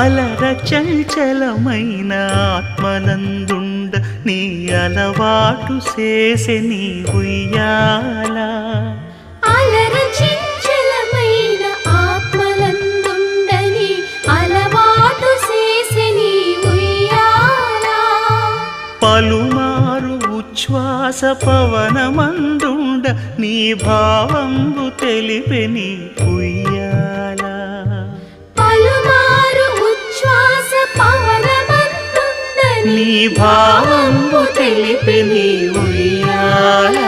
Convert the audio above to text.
అలర చంచలమైన ఆత్మనందుండ నీ అలవాటు చేసే నీ ఉయ్యాల. అలర చంచలమైన ఆత్మనందుండ నీ అలవాటు చేసే నీ ఉయ్యాల. పలుమారు ఉచ్ఛ్వాస పవనమందుండ నీ భావంబు తెలిపే నీ ఉయ్యాల. పలుమారు ఉచ్ఛ్వాస పవనమందుండ నీ భావంబు తెలిపే నీ ఉయ్యాల.